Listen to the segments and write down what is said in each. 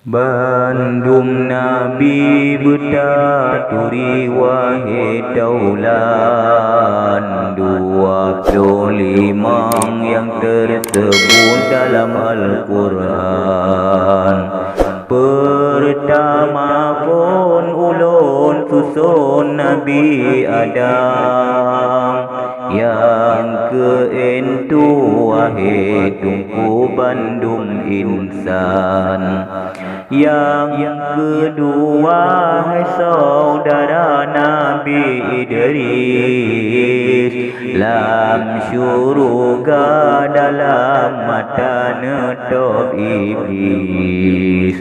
Bandung Nabi bertaturi wahai daulan 25 yang tersebut dalam Al-Quran. Pertama pun ulun susun Nabi Adam, yang keentu wahai tungku Bandung insan. Yang kedua hai saudara Nabi Idris, lam syurga dalam mata netop iblis.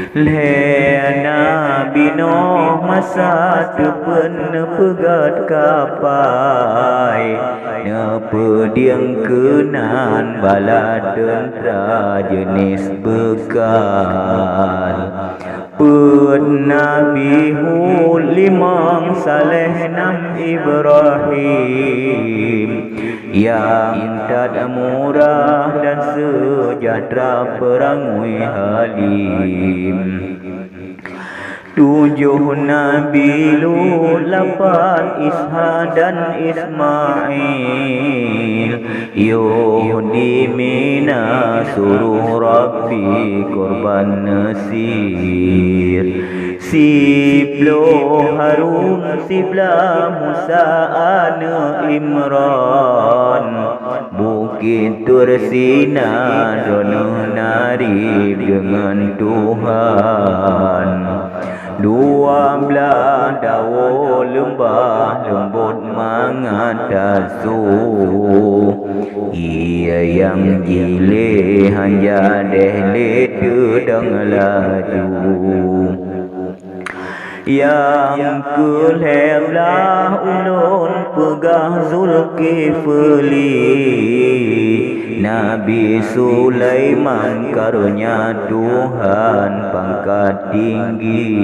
Le Nabi Nuh masa tepen pegat kapai, nepediang kenan bala tentera jenis bekal. Nabi Hud limang Saleh Nam Ibrahim, yang tak murah dan sejahtera perangui halim. 7 Nabi Lut, 8 Ishak dan Ismail, Yahudi Mina suruh Rabbi korban nasir. 10 Harun, 11 Musa ana Imran, Bukit Tursina dono narib dengan Tuhan. 12 Daud lembah lembut mengatasu, ia yang jile hanya dehle sedang laju. Yang keleblah ulun pegah Zulkifli, Nabi Sulaiman karunia Tuhan pangkat tinggi.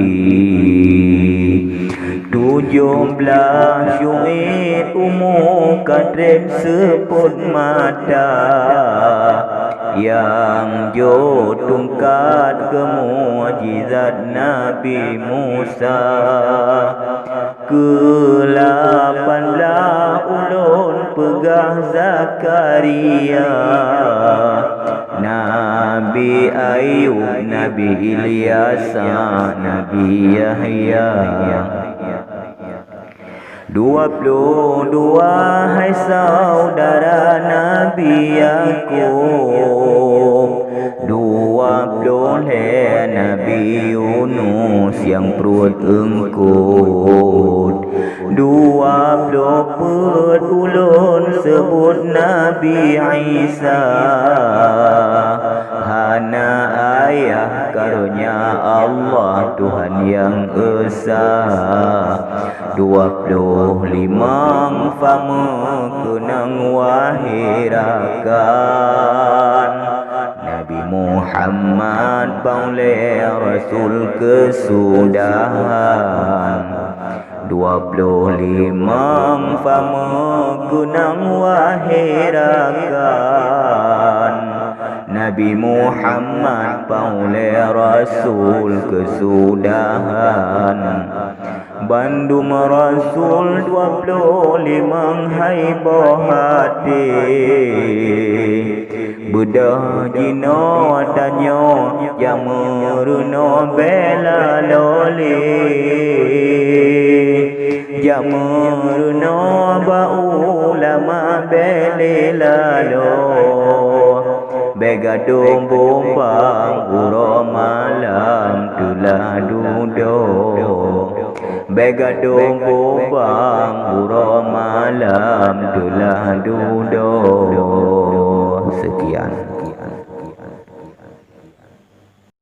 17 Syu'ib umur kadrem seput mata, yang jo tungkat ke mukjizat Nabi Musa. Ke-18 ulun pegah Zakaria, Nabi Ayub, Nabi Ilyas, Nabi Yahya. 22 hai saudara Nabi Yakub, 20 Nabi Yunus yang perut engkut. 20 ulun sebut Nabi Isa, hana ayah karunia Allah Tuhan yang esa. 25 fama kenang wahirakan, Nabi Muhammad baulai Rasul kesudahan. 25 fama kenang wahirakan, Nabi Muhammad baulai Rasul kesudahan. Bandung Rasul 25 haibah hati, bedah jino tanyo jamurno bela loli, jamurno ba ulama bela lalo. Begadung bombang uro malam tulah dudo, begadung bombang uro malam tulah dudo.